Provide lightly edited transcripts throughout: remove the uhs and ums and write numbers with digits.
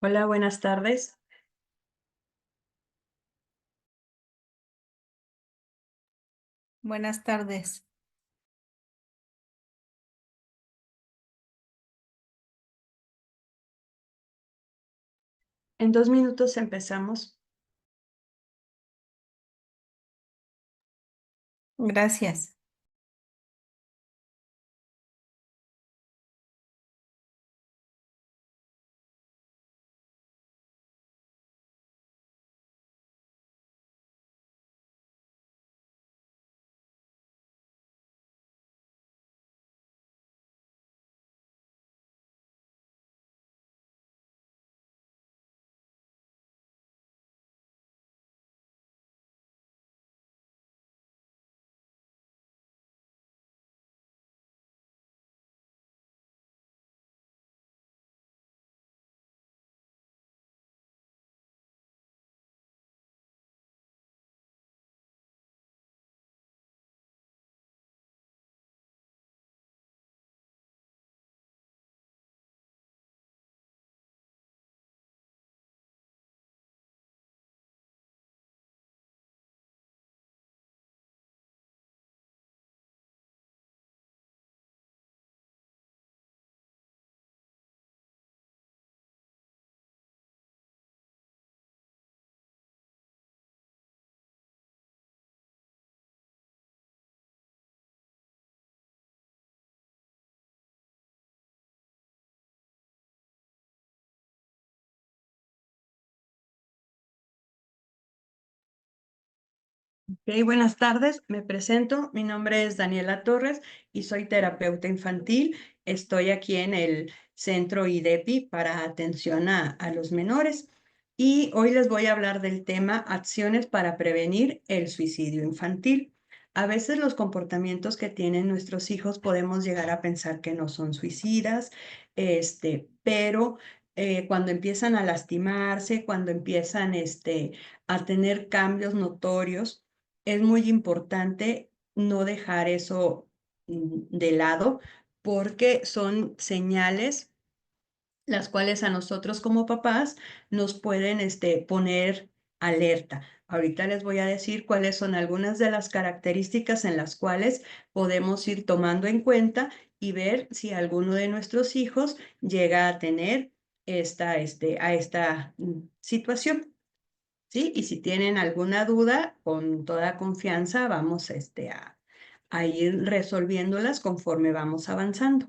Hola, buenas tardes. Buenas tardes. En 2 minutos empezamos. Gracias. Buenas tardes, me presento. Mi nombre es Daniela Torres y soy terapeuta infantil. Estoy aquí en el centro IDEPI para atención a los menores y hoy les voy a hablar del tema acciones para prevenir el suicidio infantil. A veces los comportamientos que tienen nuestros hijos podemos llegar a pensar que no son suicidas, pero cuando empiezan a lastimarse, cuando empiezan a tener cambios notorios, es muy importante no dejar eso de lado porque son señales las cuales a nosotros como papás nos pueden poner alerta. Ahorita les voy a decir cuáles son algunas de las características en las cuales podemos ir tomando en cuenta y ver si alguno de nuestros hijos llega a tener esta situación. ¿Sí? Y si tienen alguna duda, con toda confianza vamos a ir resolviéndolas conforme vamos avanzando.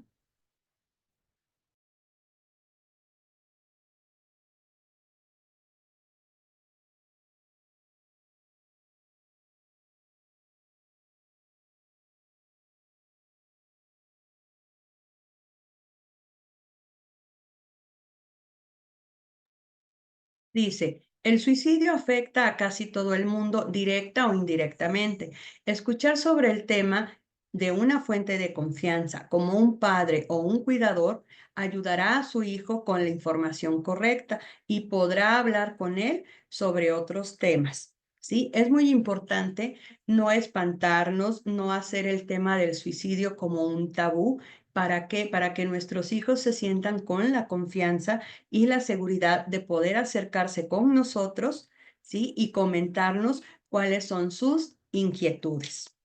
Dice, el suicidio afecta a casi todo el mundo directa o indirectamente. Escuchar sobre el tema de una fuente de confianza, como un padre o un cuidador, ayudará a su hijo con la información correcta y podrá hablar con él sobre otros temas. ¿Sí? Es muy importante no espantarnos, no hacer el tema del suicidio como un tabú. ¿Para qué? Para que nuestros hijos se sientan con la confianza y la seguridad de poder acercarse con nosotros, ¿sí? Y comentarnos cuáles son sus inquietudes.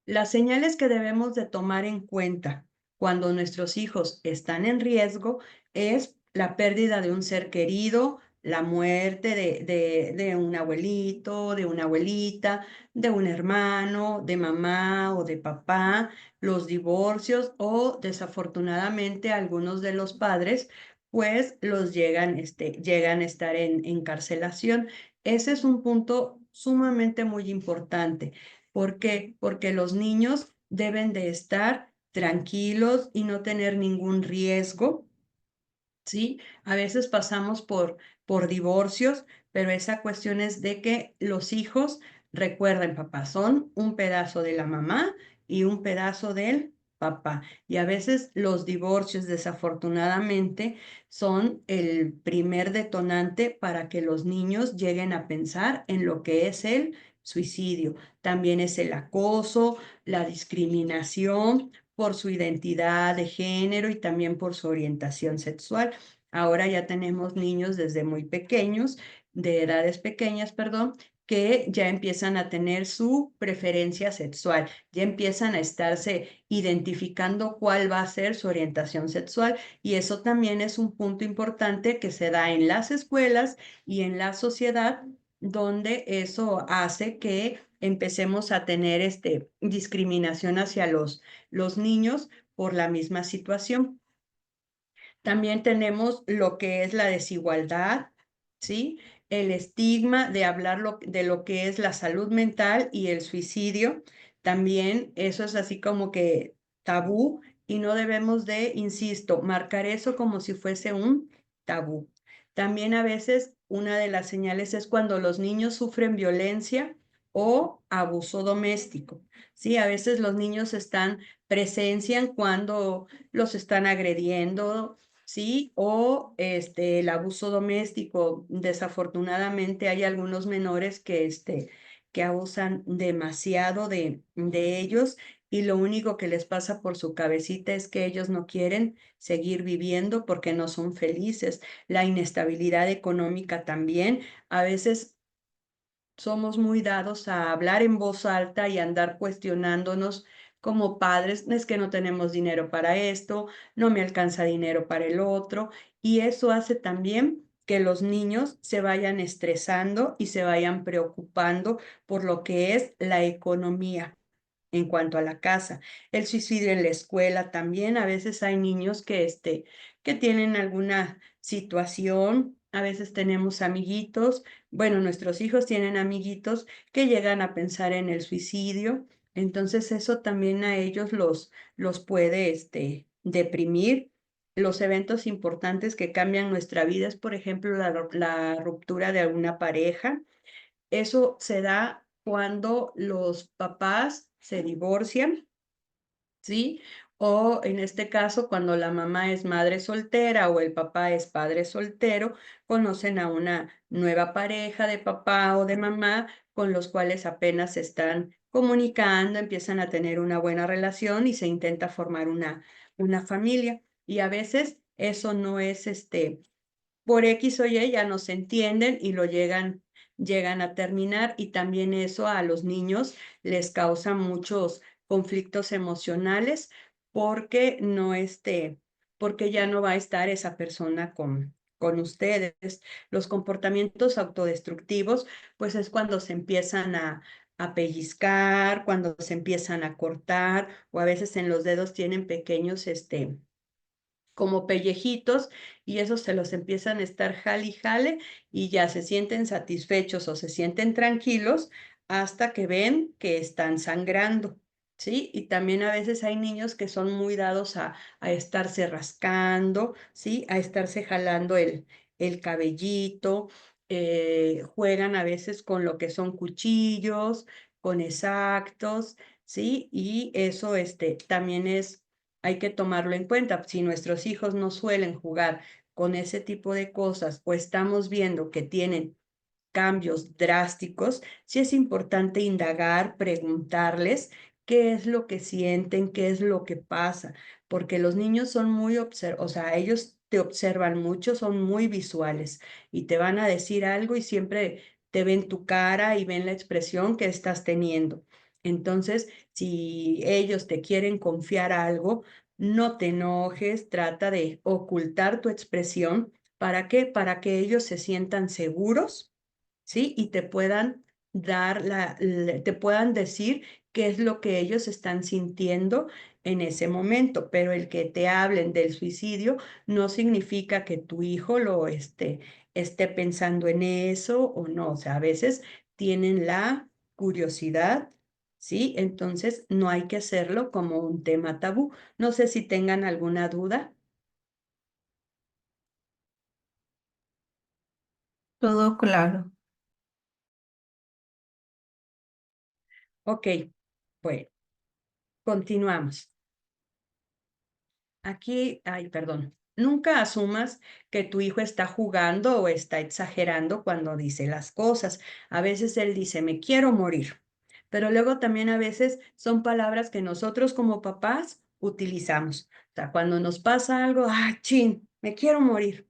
Las señales que debemos de tomar en cuenta cuando nuestros hijos están en riesgo es la pérdida de un ser querido, la muerte de un abuelito, de una abuelita, de un hermano, de mamá o de papá, los divorcios o desafortunadamente algunos de los padres pues llegan a estar en encarcelación. Ese es un punto sumamente muy importante. ¿Por qué? Porque los niños deben de estar tranquilos y no tener ningún riesgo, ¿sí? A veces pasamos por divorcios, pero esa cuestión es de que los hijos, recuerden, papá, son un pedazo de la mamá y un pedazo del papá. Y a veces los divorcios, desafortunadamente, son el primer detonante para que los niños lleguen a pensar en lo que es el suicidio. También es el acoso, la discriminación por su identidad de género y también por su orientación sexual. Ahora ya tenemos niños desde muy pequeños, de edades pequeñas, perdón, que ya empiezan a tener su preferencia sexual, ya empiezan a estarse identificando cuál va a ser su orientación sexual, y eso también es un punto importante que se da en las escuelas y en la sociedad, donde eso hace que empecemos a tener discriminación hacia los niños por la misma situación. También tenemos lo que es la desigualdad, ¿sí? El estigma de hablar de lo que es la salud mental y el suicidio. También eso es así como que tabú, y no debemos de, insisto, marcar eso como si fuese un tabú. También a veces una de las señales es cuando los niños sufren violencia o abuso doméstico, ¿sí? A veces los niños presencian cuando los están agrediendo, ¿sí? O el abuso doméstico. Desafortunadamente hay algunos menores que abusan demasiado de ellos, y lo único que les pasa por su cabecita es que ellos no quieren seguir viviendo porque no son felices. La inestabilidad económica también. A veces somos muy dados a hablar en voz alta y andar cuestionándonos como padres: es que no tenemos dinero para esto, no me alcanza dinero para el otro, y eso hace también que los niños se vayan estresando y se vayan preocupando por lo que es la economía. En cuanto a la casa, el suicidio en la escuela también, a veces hay niños que tienen alguna situación, a veces tenemos amiguitos, bueno, nuestros hijos tienen amiguitos que llegan a pensar en el suicidio, entonces eso también a ellos los puede, deprimir. Los eventos importantes que cambian nuestra vida es, por ejemplo, la ruptura de alguna pareja. Eso se da cuando los papás se divorcian, ¿sí? O en este caso, cuando la mamá es madre soltera o el papá es padre soltero, conocen a una nueva pareja de papá o de mamá con los cuales apenas se están comunicando, empiezan a tener una buena relación y se intenta formar una familia. Y a veces eso no es por X o Y ya no se entienden y llegan a terminar, y también eso a los niños les causa muchos conflictos emocionales porque porque ya no va a estar esa persona con ustedes. Los comportamientos autodestructivos, pues es cuando se empiezan a pellizcar, cuando se empiezan a cortar, o a veces en los dedos tienen pequeños, como pellejitos, y esos se los empiezan a estar jale y jale, y ya se sienten satisfechos o se sienten tranquilos hasta que ven que están sangrando, ¿sí? Y también a veces hay niños que son muy dados a estarse rascando, ¿sí? A estarse jalando el cabellito, juegan a veces con lo que son cuchillos, con exactos, ¿sí? Y eso, también hay que tomarlo en cuenta. Si nuestros hijos no suelen jugar con ese tipo de cosas o estamos viendo que tienen cambios drásticos, sí es importante indagar, preguntarles qué es lo que sienten, qué es lo que pasa, porque los niños son o sea, ellos te observan mucho, son muy visuales y te van a decir algo y siempre te ven tu cara y ven la expresión que estás teniendo. Entonces, si ellos te quieren confiar algo, no te enojes, trata de ocultar tu expresión. ¿Para qué? Para que ellos se sientan seguros, ¿sí? Y te puedan te puedan decir qué es lo que ellos están sintiendo en ese momento. Pero el que te hablen del suicidio no significa que tu hijo esté pensando en eso o no. O sea, a veces tienen la curiosidad, ¿sí? Entonces no hay que hacerlo como un tema tabú. No sé si tengan alguna duda. Todo claro. Ok, pues continuamos. Aquí, ay, perdón. Nunca asumas que tu hijo está jugando o está exagerando cuando dice las cosas. A veces él dice, me quiero morir. Pero luego también a veces son palabras que nosotros como papás utilizamos. O sea, cuando nos pasa algo, ah, chin, me quiero morir.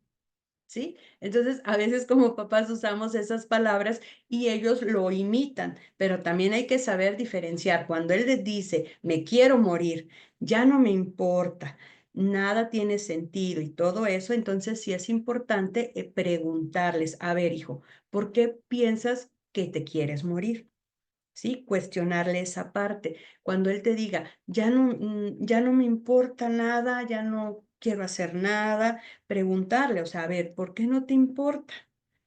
¿Sí? Entonces, a veces como papás usamos esas palabras y ellos lo imitan, pero también hay que saber diferenciar. Cuando él les dice, me quiero morir, ya no me importa, nada tiene sentido y todo eso, entonces sí es importante preguntarles, a ver, hijo, ¿por qué piensas que te quieres morir? ¿Sí? Cuestionarle esa parte. Cuando él te diga, ya no me importa nada, ya no quiero hacer nada, preguntarle, o sea, a ver, ¿por qué no te importa?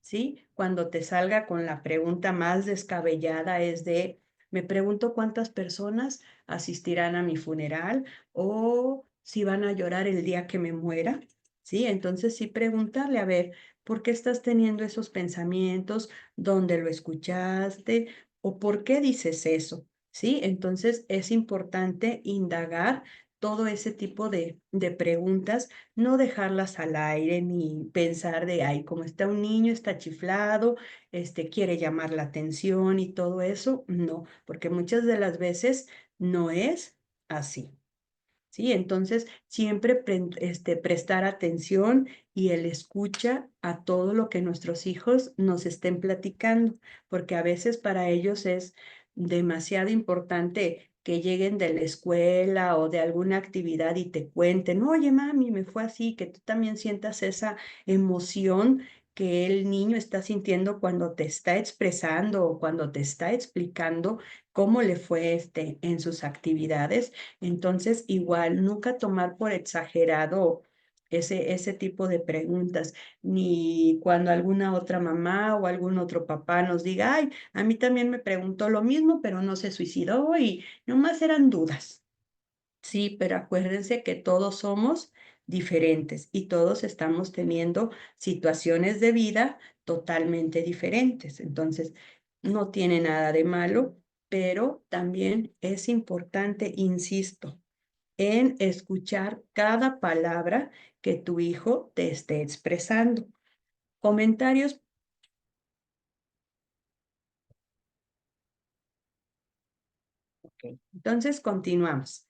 ¿Sí? Cuando te salga con la pregunta más descabellada es de, me pregunto cuántas personas asistirán a mi funeral o si van a llorar el día que me muera. ¿Sí? Entonces sí preguntarle, a ver, ¿por qué estás teniendo esos pensamientos? ¿Dónde lo escuchaste? ¿O por qué dices eso? ¿Sí? Entonces es importante indagar todo ese tipo de preguntas, no dejarlas al aire ni pensar de, ay, como está un niño, está chiflado, quiere llamar la atención y todo eso. No, porque muchas de las veces no es así. ¿Sí? Entonces, siempre prestar atención y el escucha a todo lo que nuestros hijos nos estén platicando, porque a veces para ellos es demasiado importante que lleguen de la escuela o de alguna actividad y te cuenten, oye, mami, me fue así, que tú también sientas esa emoción que el niño está sintiendo cuando te está expresando o cuando te está explicando cómo le fue en sus actividades. Entonces, igual, nunca tomar por exagerado ese tipo de preguntas, ni cuando alguna otra mamá o algún otro papá nos diga, ay, a mí también me preguntó lo mismo, pero no se suicidó y nomás eran dudas. Sí, pero acuérdense que todos somos diferentes y todos estamos teniendo situaciones de vida totalmente diferentes. Entonces, no tiene nada de malo, pero también es importante, insisto, en escuchar cada palabra que tu hijo te esté expresando. Comentarios. Ok, entonces continuamos.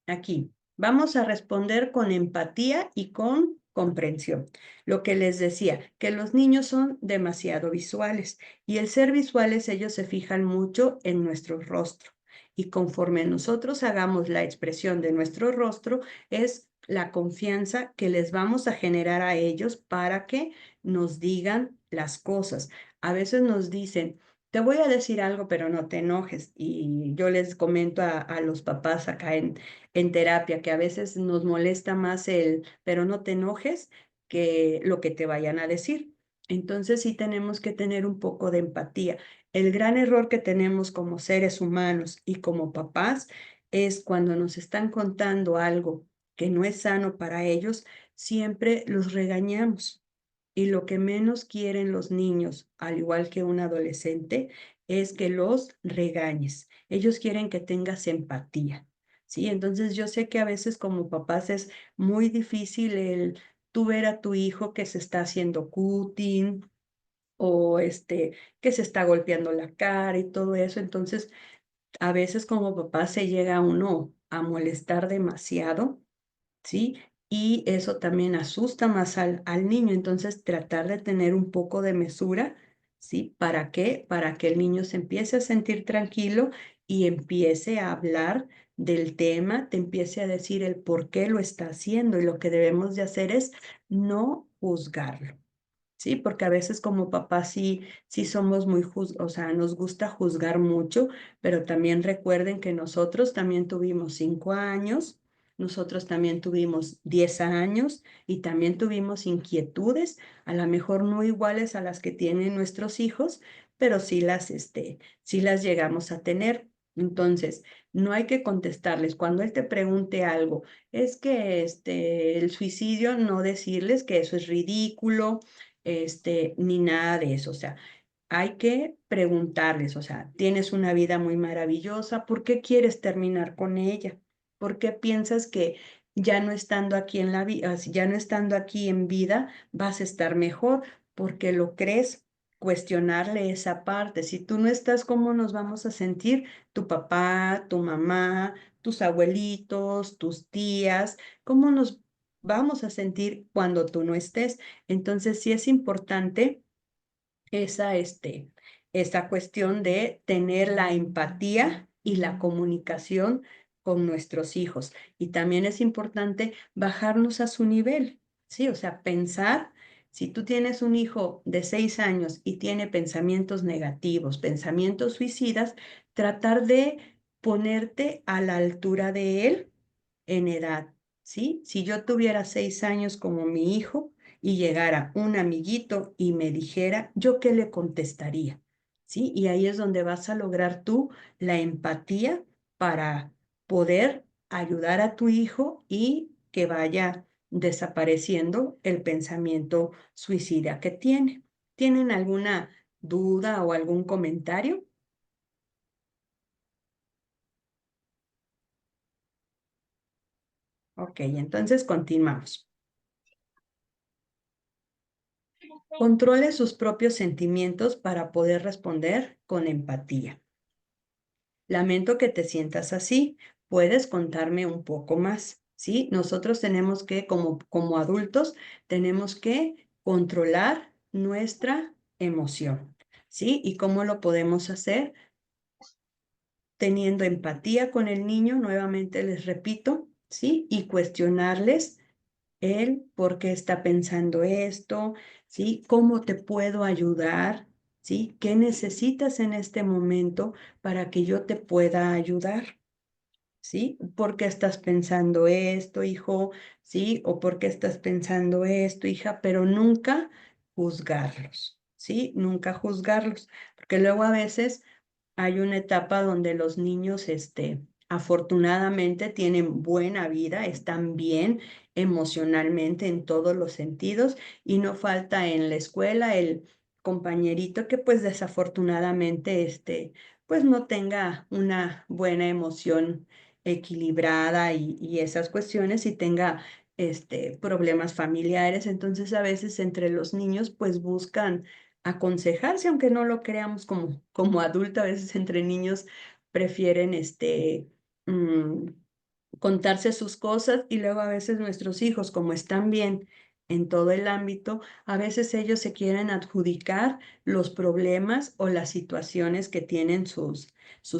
Aquí, vamos a responder con empatía y con comprensión. Lo que les decía, que los niños son demasiado visuales y el ser visuales ellos se fijan mucho en nuestro rostro y conforme nosotros hagamos la expresión de nuestro rostro es la confianza que les vamos a generar a ellos para que nos digan las cosas. A veces nos dicen, te voy a decir algo, pero no te enojes. Y yo les comento a los papás acá en terapia que a veces nos molesta más el, pero no te enojes, que lo que te vayan a decir. Entonces sí tenemos que tener un poco de empatía. El gran error que tenemos como seres humanos y como papás es cuando nos están contando algo que no es sano para ellos, siempre los regañamos. Y lo que menos quieren los niños, al igual que un adolescente, es que los regañes. Ellos quieren que tengas empatía, ¿sí? Entonces yo sé que a veces como papás es muy difícil el tú ver a tu hijo que se está haciendo cutting o que se está golpeando la cara y todo eso. Entonces, a veces como papá se llega uno a molestar demasiado, ¿sí? Y eso también asusta más al niño, entonces tratar de tener un poco de mesura, ¿sí? ¿Para qué? Para que el niño se empiece a sentir tranquilo y empiece a hablar del tema, te empiece a decir el por qué lo está haciendo y lo que debemos de hacer es no juzgarlo. Sí, porque a veces como papás sí somos muy, o sea, nos gusta juzgar mucho, pero también recuerden que nosotros también tuvimos 5 años, nosotros también tuvimos 10 años y también tuvimos inquietudes, a lo mejor no iguales a las que tienen nuestros hijos, pero sí las llegamos a tener. Entonces, no hay que contestarles. Cuando él te pregunte algo, es que el suicidio, no decirles que eso es ridículo, ni nada de eso. O sea, hay que preguntarles, o sea, tienes una vida muy maravillosa, ¿por qué quieres terminar con ella? ¿Por qué piensas que ya no estando aquí en la vida, ya no estando aquí en vida, vas a estar mejor? ¿Por qué lo crees? cuestionarle esa parte. Si tú no estás, ¿cómo nos vamos a sentir? Tu papá, tu mamá, tus abuelitos, tus tías, ¿cómo nos vamos a sentir cuando tú no estés? Entonces, sí es importante esa, esa cuestión de tener la empatía y la comunicación con nuestros hijos. Y también es importante bajarnos a su nivel, ¿sí? O sea, pensar, si tú tienes un hijo de 6 años y tiene pensamientos negativos, pensamientos suicidas, tratar de ponerte a la altura de él en edad, ¿sí? Si yo tuviera 6 años como mi hijo y llegara un amiguito y me dijera, ¿yo qué le contestaría? ¿Sí? Y ahí es donde vas a lograr tú la empatía para poder ayudar a tu hijo y que vaya desapareciendo el pensamiento suicida que tiene. ¿Tienen alguna duda o algún comentario? Ok, entonces continuamos. Controle sus propios sentimientos para poder responder con empatía. Lamento que te sientas así. ¿Puedes contarme un poco más? ¿Sí? Nosotros tenemos que, como adultos, tenemos que controlar nuestra emoción. ¿Sí? ¿Y cómo lo podemos hacer? Teniendo empatía con el niño, nuevamente les repito, ¿sí? Y cuestionarles el por qué está pensando esto, ¿sí? ¿Cómo te puedo ayudar? ¿Sí? ¿Qué necesitas en este momento para que yo te pueda ayudar? ¿Sí? ¿Por qué estás pensando esto, hijo? ¿Sí? ¿O por qué estás pensando esto, hija? Pero nunca juzgarlos, ¿sí? Nunca juzgarlos, porque luego a veces hay una etapa donde los niños, afortunadamente tienen buena vida, están bien emocionalmente en todos los sentidos y no falta en la escuela el compañerito que pues desafortunadamente, pues no tenga una buena emoción equilibrada y esas cuestiones y tenga, problemas familiares. Entonces a veces entre los niños pues buscan aconsejarse, aunque no lo creamos como adulto, a veces entre niños prefieren mm, contarse sus cosas y luego a veces nuestros hijos, como están bien en todo el ámbito, a veces ellos se quieren adjudicar los problemas o las situaciones que tienen sus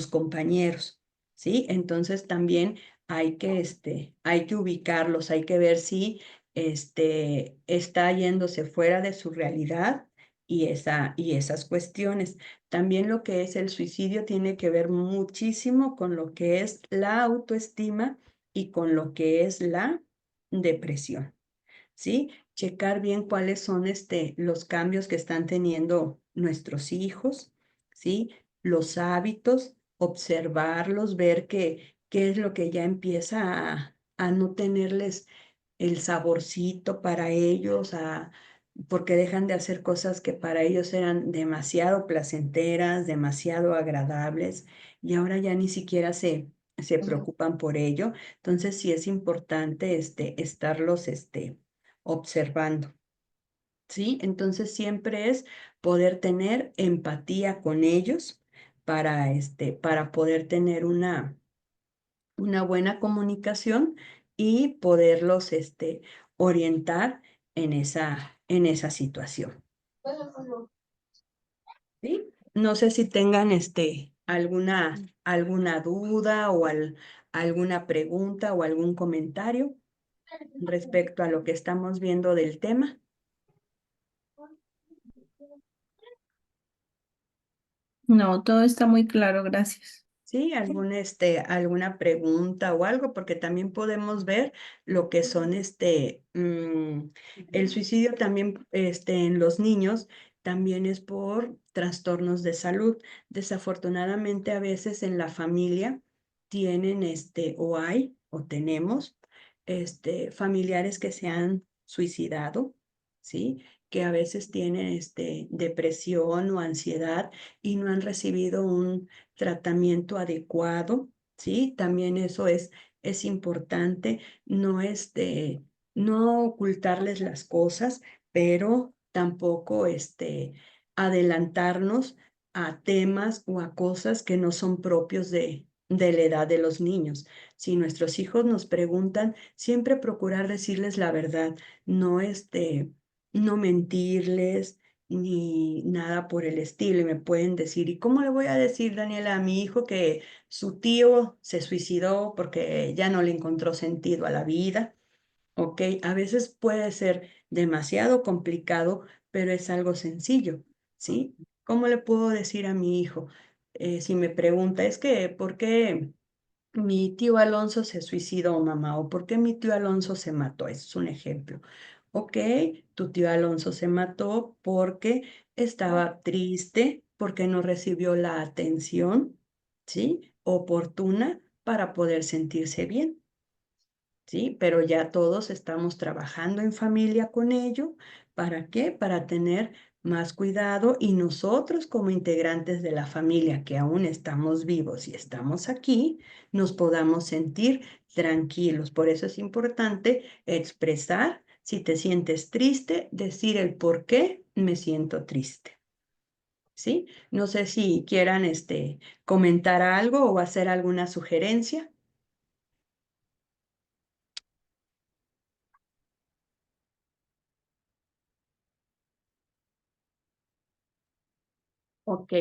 compañeros, ¿sí? Entonces también hay que ubicarlos, hay que ver si está yéndose fuera de su realidad y esas cuestiones. También lo que es el suicidio tiene que ver muchísimo con lo que es la autoestima y con lo que es la depresión, ¿sí? Checar bien cuáles son los cambios que están teniendo nuestros hijos, ¿sí? Los hábitos, observarlos, ver qué es lo que ya empieza a no tenerles el saborcito para ellos, porque dejan de hacer cosas que para ellos eran demasiado placenteras, demasiado agradables, y ahora ya ni siquiera se preocupan por ello. Entonces sí es importante estarlos observando, ¿sí? Entonces siempre es poder tener empatía con ellos para poder tener una buena comunicación y poderlos orientar en esa situación, ¿sí? No sé si tengan alguna duda o alguna pregunta o algún comentario respecto a lo que estamos viendo del tema. No, todo está muy claro, gracias. ¿Sí? ¿Alguna pregunta o algo? Porque también podemos ver lo que son el suicidio también en los niños también es por trastornos de salud. Desafortunadamente a veces en la familia tienen o hay o tenemos familiares que se han suicidado, ¿sí? Que a veces tienen depresión o ansiedad y no han recibido un tratamiento adecuado, ¿sí? También eso es importante, no ocultarles las cosas, pero tampoco adelantarnos a temas o a cosas que no son propios de la edad de los niños. Si nuestros hijos nos preguntan, siempre procurar decirles la verdad, no no mentirles ni nada por el estilo. Y me pueden decir, ¿y cómo le voy a decir, Daniela, a mi hijo que su tío se suicidó porque ya no le encontró sentido a la vida? ¿Ok? A veces puede ser demasiado complicado, pero es algo sencillo, ¿sí? ¿Cómo le puedo decir a mi hijo? Si me pregunta, es que, ¿por qué mi tío Alonso se suicidó, mamá? ¿O por qué mi tío Alonso se mató? Ese es un ejemplo. Ok, tu tío Alonso se mató porque estaba triste, porque no recibió la atención, ¿sí? Oportuna para poder sentirse bien. ¿Sí? Pero ya todos estamos trabajando en familia con ello. ¿Para qué? Para tener más cuidado y nosotros como integrantes de la familia que aún estamos vivos y estamos aquí, nos podamos sentir tranquilos. Por eso es importante expresar si te sientes triste, decir el por qué me siento triste. ¿Sí? No sé si quieran comentar algo o hacer alguna sugerencia. Ok,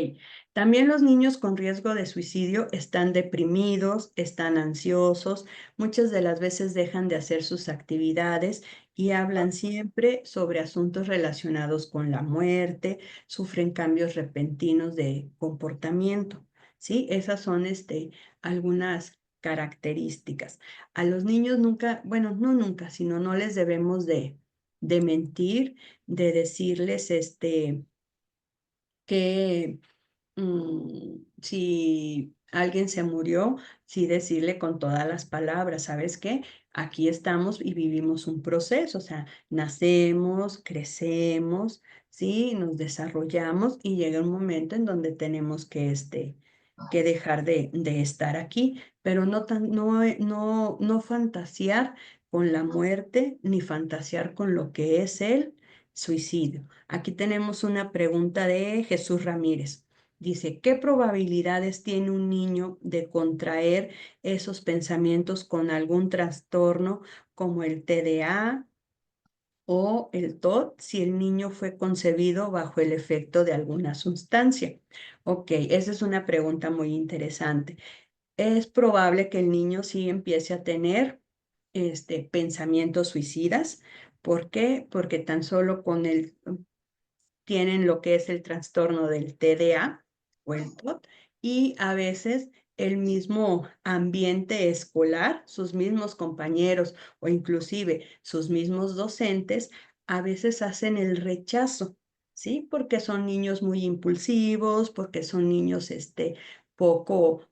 también los niños con riesgo de suicidio están deprimidos, están ansiosos, muchas de las veces dejan de hacer sus actividades y hablan siempre sobre asuntos relacionados con la muerte, sufren cambios repentinos de comportamiento, ¿sí? Esas son algunas características. A los niños nunca, bueno, no nunca, sino no les debemos de mentir, de decirles que si alguien se murió, sí decirle con todas las palabras, ¿sabes qué? Aquí estamos y vivimos un proceso, o sea, nacemos, crecemos, ¿sí? Nos desarrollamos y llega un momento en donde tenemos que dejar de estar aquí, pero no fantasear con la muerte ni fantasear con lo que es el suicidio. Aquí tenemos una pregunta de Jesús Ramírez. Dice, ¿qué probabilidades tiene un niño de contraer esos pensamientos con algún trastorno como el TDA o el TOD si el niño fue concebido bajo el efecto de alguna sustancia? Ok, esa es una pregunta muy interesante. Es probable que el niño sí empiece a tener pensamientos suicidas. ¿Por qué? Porque tan solo con el tienen lo que es el trastorno del TDA o el TOD y a veces el mismo ambiente escolar, sus mismos compañeros o inclusive sus mismos docentes, a veces hacen el rechazo, ¿sí? Porque son niños muy impulsivos, porque son niños poco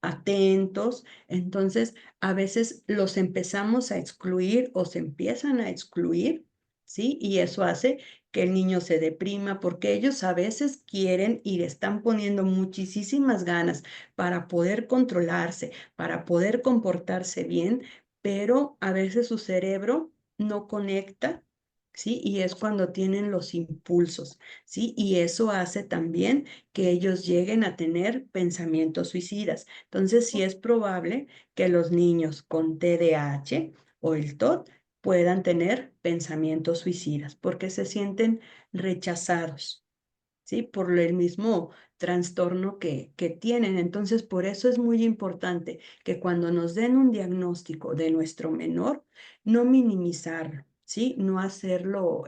atentos. Entonces, a veces los empezamos a excluir o se empiezan a excluir, ¿sí? Y eso hace que el niño se deprima porque ellos a veces quieren y le están poniendo muchísimas ganas para poder controlarse, para poder comportarse bien, pero a veces su cerebro no conecta, ¿sí? Y es cuando tienen los impulsos, ¿sí? Y eso hace también que ellos lleguen a tener pensamientos suicidas. Entonces, sí es probable que los niños con TDAH o el TOD puedan tener pensamientos suicidas porque se sienten rechazados, ¿sí? Por el mismo trastorno que tienen. Entonces, por eso es muy importante que cuando nos den un diagnóstico de nuestro menor, no minimizarlo, ¿sí? No hacerlo,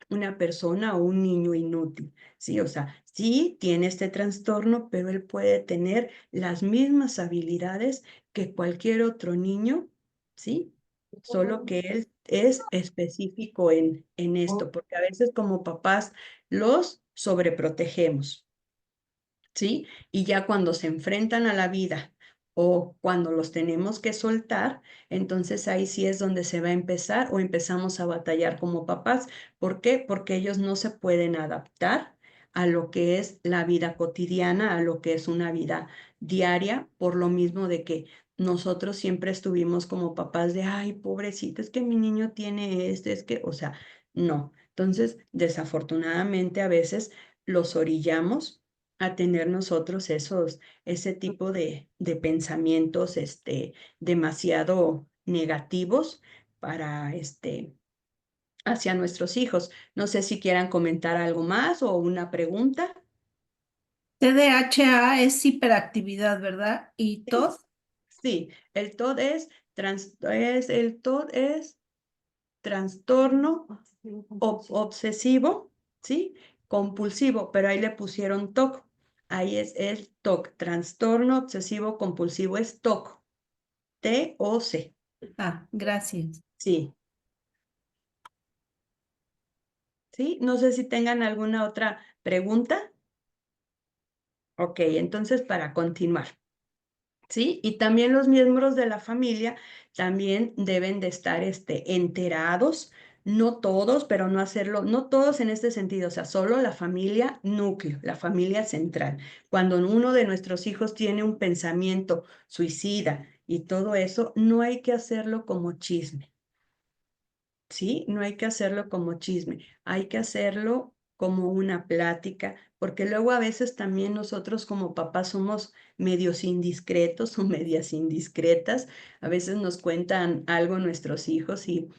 una persona o un niño inútil, ¿sí? O sea, sí tiene este trastorno, pero él puede tener las mismas habilidades que cualquier otro niño, ¿sí? Solo que él es específico en esto, porque a veces como papás los sobreprotegemos, ¿sí? Y ya cuando se enfrentan a la vida o cuando los tenemos que soltar, entonces ahí sí es donde se va a empezar o empezamos a batallar como papás. ¿Por qué? Porque ellos no se pueden adaptar a lo que es la vida cotidiana, a lo que es una vida diaria, por lo mismo de que nosotros siempre estuvimos como papás de, ay, pobrecito, es que mi niño tiene esto, es que, o sea, no. Entonces, desafortunadamente, a veces los orillamos a tener nosotros ese tipo de pensamientos, demasiado negativos para, hacia nuestros hijos. No sé si quieran comentar algo más o una pregunta. TDAH es hiperactividad, ¿verdad? ¿Y Sí, TOD? sí, el TOD es trastorno obsesivo, ¿sí? Compulsivo, pero ahí le pusieron TOC. Ahí es el TOC, trastorno obsesivo compulsivo, es TOC, TOC. Ah, gracias. Sí, sí. No sé si tengan alguna otra pregunta. Ok, entonces para continuar. ¿Sí? Y también los miembros de la familia también deben de estar enterados, no todos, pero no hacerlo, no todos en este sentido, o sea, solo la familia núcleo, la familia central. Cuando uno de nuestros hijos tiene un pensamiento suicida y todo eso, no hay que hacerlo como chisme. ¿Sí? No hay que hacerlo como chisme, hay que hacerlo como una plática, porque luego a veces también nosotros como papás somos medios indiscretos o medias indiscretas, a veces nos cuentan algo nuestros hijos y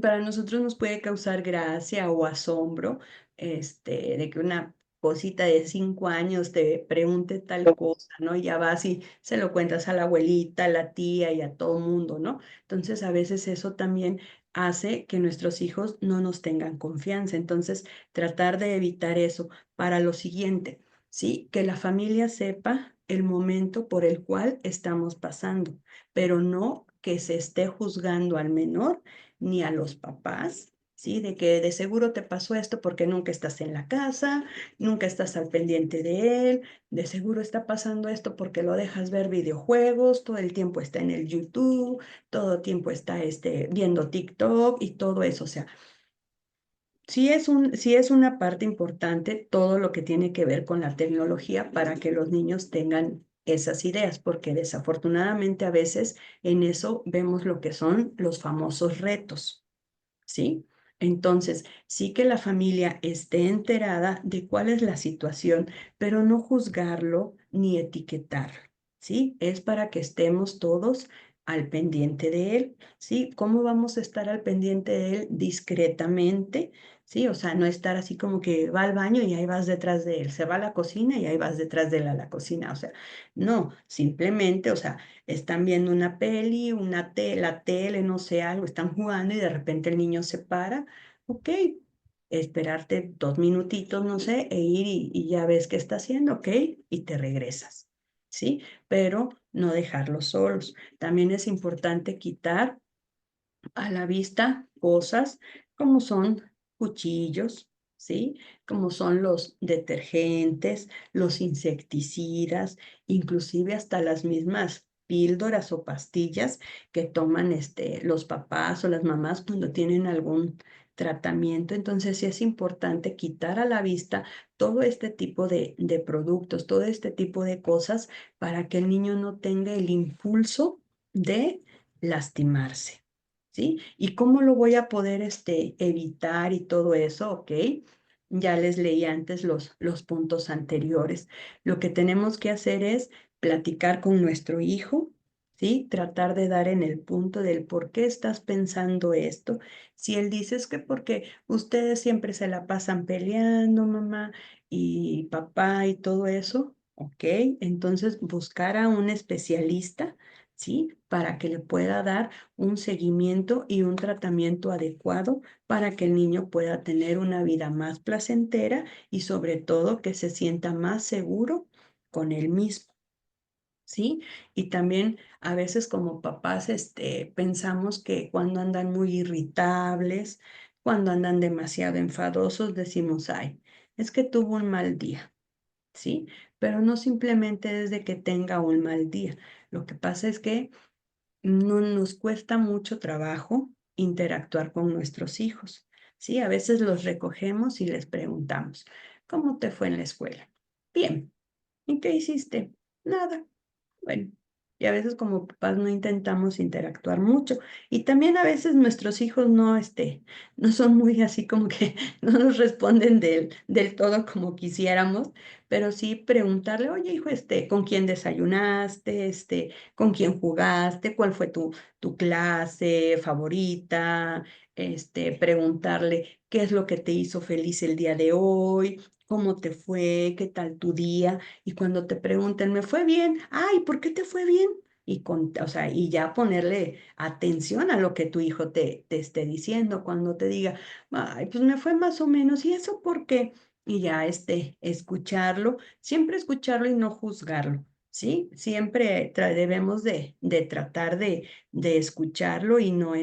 para nosotros nos puede causar gracia o asombro, de que una cosita de 5 años te pregunte tal cosa, ¿no? Y ya vas y se lo cuentas a la abuelita, a la tía y a todo mundo, ¿no? Entonces a veces eso también hace que nuestros hijos no nos tengan confianza. Entonces, tratar de evitar eso. Para lo siguiente, ¿sí? Que la familia sepa el momento por el cual estamos pasando, pero no que se esté juzgando al menor ni a los papás. ¿Sí? De que de seguro te pasó esto porque nunca estás en la casa, nunca estás al pendiente de él, de seguro está pasando esto porque lo dejas ver videojuegos, todo el tiempo está en el YouTube, todo el tiempo está viendo TikTok y todo eso. O sea, sí es una parte importante todo lo que tiene que ver con la tecnología para que los niños tengan esas ideas, porque desafortunadamente a veces en eso vemos lo que son los famosos retos. ¿Sí? Entonces, sí que la familia esté enterada de cuál es la situación, pero no juzgarlo ni etiquetarlo, ¿sí? Es para que estemos todos al pendiente de él, ¿sí? ¿Cómo vamos a estar al pendiente de él discretamente? ¿Sí? O sea, no estar así como que va al baño y ahí vas detrás de él, se va a la cocina y ahí vas detrás de él a la cocina, o sea, no, simplemente, o sea, están viendo una peli, la tele, no sé, algo, están jugando y de repente el niño se para, ok, esperarte 2 minutitos, no sé, e ir y ya ves qué está haciendo, ok, y te regresas, ¿sí? Pero no dejarlos solos. También es importante quitar a la vista cosas como son cuchillos, ¿sí? Como son los detergentes, los insecticidas, inclusive hasta las mismas píldoras o pastillas que toman los papás o las mamás cuando tienen algún tratamiento. Entonces sí es importante quitar a la vista todo este tipo de productos, todo este tipo de cosas para que el niño no tenga el impulso de lastimarse. ¿Sí? ¿Y cómo lo voy a poder evitar y todo eso? ¿Ok? Ya les leí antes los puntos anteriores. Lo que tenemos que hacer es platicar con nuestro hijo, ¿sí? Tratar de dar en el punto del por qué estás pensando esto. Si él dice es que porque ustedes siempre se la pasan peleando, mamá y papá y todo eso, ¿ok? Entonces buscar a un especialista, ¿sí? Para que le pueda dar un seguimiento y un tratamiento adecuado para que el niño pueda tener una vida más placentera y sobre todo que se sienta más seguro con él mismo. ¿Sí? Y también a veces como papás, pensamos que cuando andan muy irritables, cuando andan demasiado enfadosos, decimos, ay, es que tuvo un mal día, ¿sí? Pero no simplemente es de que tenga un mal día. Lo que pasa es que no nos cuesta mucho trabajo interactuar con nuestros hijos. Sí, a veces los recogemos y les preguntamos, ¿cómo te fue en la escuela? Bien. ¿Y qué hiciste? Nada. Bueno, y a veces como papás no intentamos interactuar mucho. Y también a veces nuestros hijos no son muy así como que no nos responden del todo como quisiéramos, pero sí preguntarle, oye, hijo, ¿con quién desayunaste? ¿Con quién jugaste? ¿Cuál fue tu clase favorita? Preguntarle qué es lo que te hizo feliz el día de hoy, cómo te fue, qué tal tu día. Y cuando te pregunten, ¿me fue bien? Ay, ¿por qué te fue bien? O sea, y ya ponerle atención a lo que tu hijo te esté diciendo cuando te diga, ay, pues me fue más o menos, ¿y eso por qué? Y ya escucharlo, siempre escucharlo y no juzgarlo, ¿sí? Siempre debemos de tratar de escucharlo y no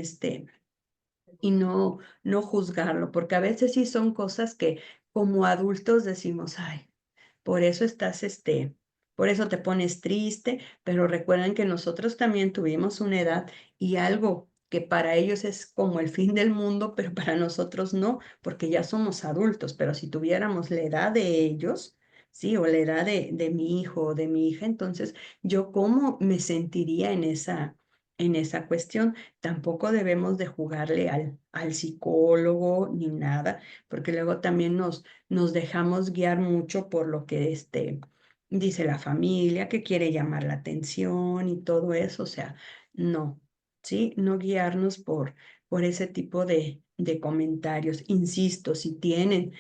juzgarlo, porque a veces sí son cosas que como adultos decimos, ay, por eso por eso te pones triste, pero recuerden que nosotros también tuvimos una edad y algo que para ellos es como el fin del mundo, pero para nosotros no, porque ya somos adultos, pero si tuviéramos la edad de ellos, sí, o la edad de mi hijo o de mi hija, entonces yo cómo me sentiría en esa cuestión. Tampoco debemos de jugarle al psicólogo ni nada, porque luego también nos dejamos guiar mucho por lo que dice la familia, que quiere llamar la atención y todo eso. O sea, no, ¿sí? No guiarnos por ese tipo de comentarios. Insisto, si tienen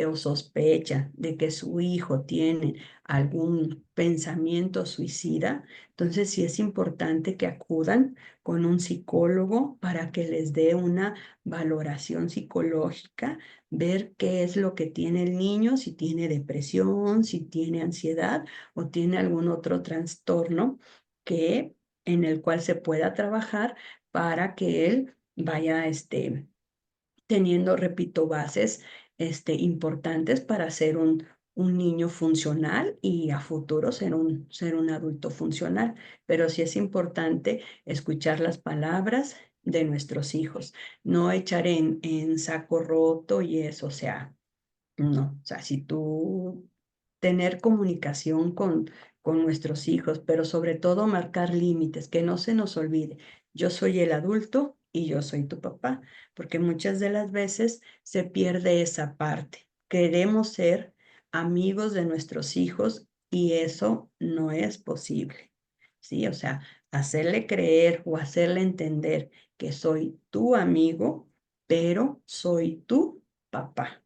o sospechan de que su hijo tiene algún pensamiento suicida, entonces sí es importante que acudan con un psicólogo para que les dé una valoración psicológica, ver qué es lo que tiene el niño, si tiene depresión, si tiene ansiedad o tiene algún otro trastorno que en el cual se pueda trabajar para que él vaya teniendo, repito, bases importantes para ser un niño funcional y a futuro ser un adulto funcional. Pero sí es importante escuchar las palabras de nuestros hijos, no echar en saco roto y eso, o sea, no, o sea, si tú tener comunicación con nuestros hijos, pero sobre todo marcar límites, que no se nos olvide, yo soy el adulto y yo soy tu papá, porque muchas de las veces se pierde esa parte. Queremos ser amigos de nuestros hijos y eso no es posible, ¿sí? O sea, hacerle creer o hacerle entender que soy tu amigo, pero soy tu papá.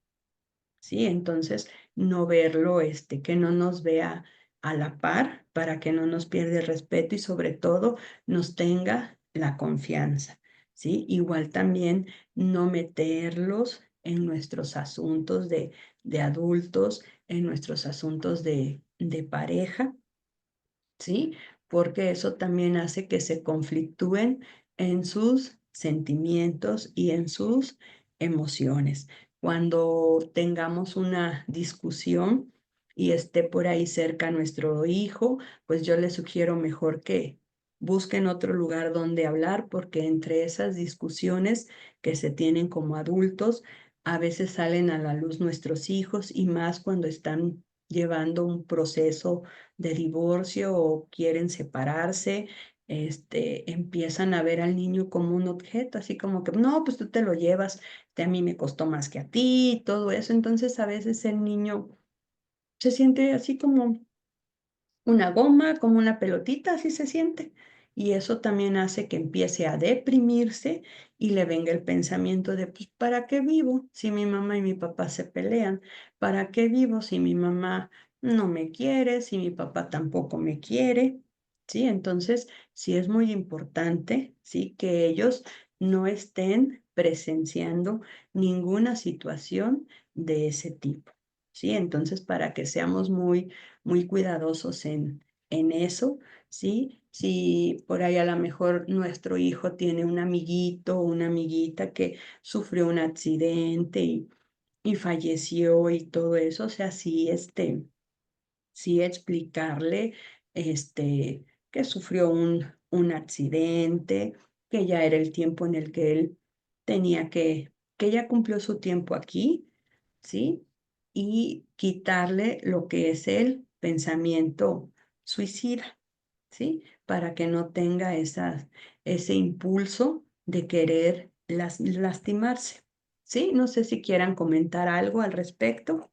¿Sí? Entonces, no verlo, que no nos vea a la par para que no nos pierda el respeto y sobre todo nos tenga la confianza, ¿sí? Igual también no meterlos en nuestros asuntos de adultos, en nuestros asuntos de pareja, ¿sí? Porque eso también hace que se conflictúen en sus sentimientos y en sus emociones. Cuando tengamos una discusión y esté por ahí cerca nuestro hijo, pues yo les sugiero mejor que busquen otro lugar donde hablar, porque entre esas discusiones que se tienen como adultos, a veces salen a la luz nuestros hijos y más cuando están llevando un proceso de divorcio o quieren separarse, empiezan a ver al niño como un objeto, así como que, no, pues tú te lo llevas, a mí me costó más que a ti, y todo eso. Entonces a veces el niño se siente así como una goma, como una pelotita, así se siente. Y eso también hace que empiece a deprimirse y le venga el pensamiento de, pues, ¿para qué vivo si mi mamá y mi papá se pelean? ¿Para qué vivo si mi mamá no me quiere, si mi papá tampoco me quiere? ¿Sí? Entonces, sí es muy importante, ¿sí? Que ellos no estén presenciando ninguna situación de ese tipo, ¿sí? Entonces, para que seamos muy cuidadosos en eso, ¿sí? Si por ahí a lo mejor nuestro hijo tiene un amiguito o una amiguita que sufrió un accidente y falleció y todo eso, o sea, sí, sí explicarle, que sufrió un accidente, que ya era el tiempo en el que él tenía que ya cumplió su tiempo aquí, ¿sí? Y quitarle lo que es el pensamiento suicida, ¿sí? Para que no tenga ese impulso de querer lastimarse, ¿sí? No sé si quieran comentar algo al respecto.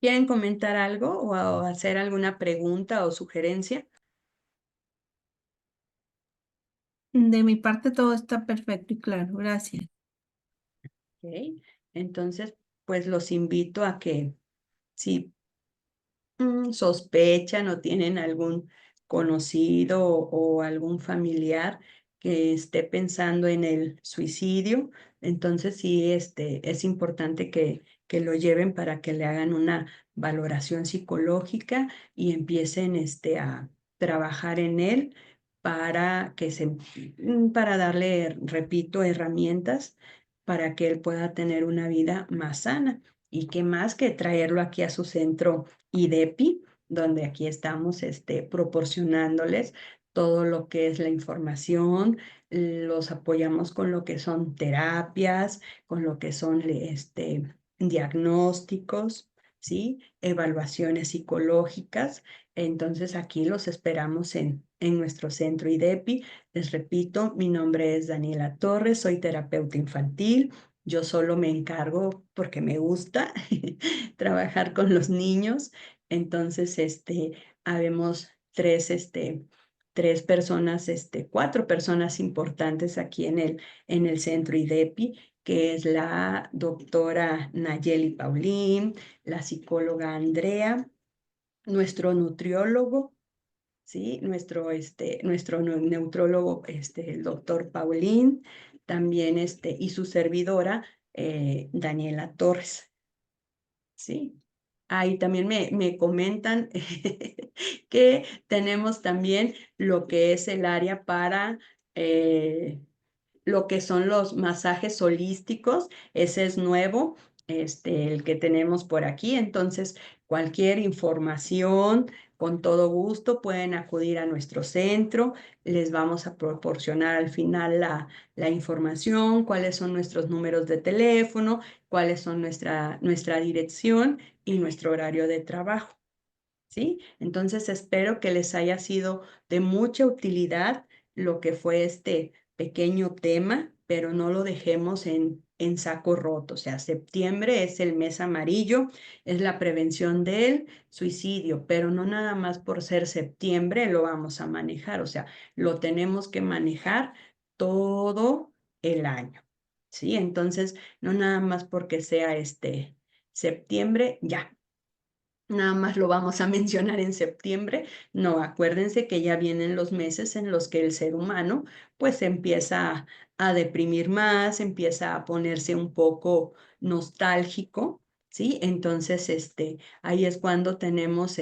¿Quieren comentar algo o hacer alguna pregunta o sugerencia? De mi parte todo está perfecto y claro, gracias. Ok. Entonces, pues los invito a que si sospechan o tienen algún conocido o algún familiar que esté pensando en el suicidio, entonces sí, es importante que lo lleven para que le hagan una valoración psicológica y empiecen a trabajar en él para para darle, repito, herramientas para que él pueda tener una vida más sana. Y qué más que traerlo aquí a su centro IDEPI, donde aquí estamos proporcionándoles todo lo que es la información, los apoyamos con lo que son terapias, con lo que son diagnósticos, ¿sí? Evaluaciones psicológicas. Entonces aquí los esperamos en nuestro centro IDEPI. Les repito, mi nombre es Daniela Torres, soy terapeuta infantil. Yo solo me encargo porque me gusta trabajar con los niños. Entonces, habemos tres personas, cuatro personas importantes aquí en el centro IDEPI, que es la doctora Nayeli Paulín, la psicóloga Andrea, nuestro nutriólogo, ¿sí? Nuestro neutrólogo, el doctor Paulín, también y su servidora, Daniela Torres. Sí. Ahí también me comentan que tenemos también lo que es el área para lo que son los masajes holísticos. Ese es nuevo, el que tenemos por aquí. Entonces, cualquier información, con todo gusto, pueden acudir a nuestro centro. Les vamos a proporcionar al final la información, cuáles son nuestros números de teléfono, cuáles son nuestra dirección y nuestro horario de trabajo. ¿Sí? Entonces espero que les haya sido de mucha utilidad lo que fue este pequeño tema, pero no lo dejemos en saco roto. O sea, septiembre es el mes amarillo, es la prevención del suicidio, pero no nada más por ser septiembre lo vamos a manejar. O sea, lo tenemos que manejar todo el año. ¿Sí? Entonces, no nada más porque sea septiembre, ya, nada más lo vamos a mencionar en septiembre. No, acuérdense que ya vienen los meses en los que el ser humano pues empieza a deprimir más, empieza a ponerse un poco nostálgico, ¿sí? Entonces, ahí es cuando tenemos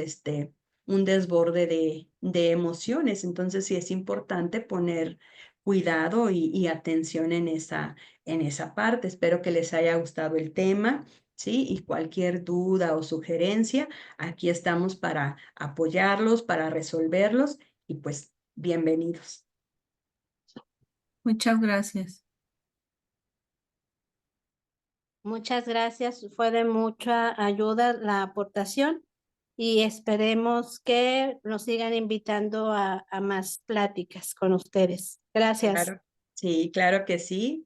un desborde de emociones. Entonces, sí es importante poner cuidado y atención en esa parte. Espero que les haya gustado el tema. ¿Sí? Y cualquier duda o sugerencia, aquí estamos para apoyarlos, para resolverlos y pues bienvenidos. Muchas gracias. Muchas gracias, fue de mucha ayuda la aportación y esperemos que nos sigan invitando a más pláticas con ustedes. Gracias. Claro. Sí, claro que sí.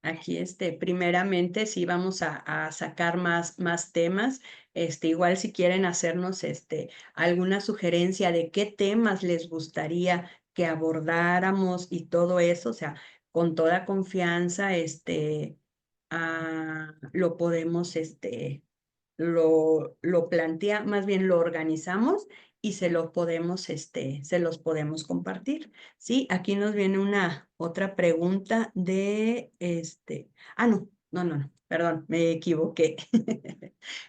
Aquí, primeramente, sí vamos a sacar más temas. Igual si quieren hacernos, alguna sugerencia de qué temas les gustaría que abordáramos y todo eso, o sea, con toda confianza, lo podemos, lo plantea, más bien lo organizamos y se los podemos compartir. Sí, aquí nos viene una otra pregunta no, perdón, me equivoqué.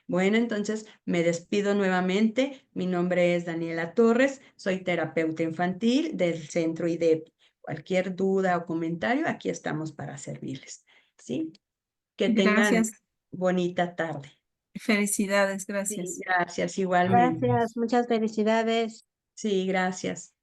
Bueno, entonces me despido nuevamente. Mi nombre es Daniela Torres, soy terapeuta infantil del Centro IDEP. Cualquier duda o comentario, aquí estamos para servirles. ¿Sí? Que tengan Gracias. bonita tarde. Felicidades, Sí, gracias. gracias, igualmente. Gracias, muchas felicidades. Sí, gracias.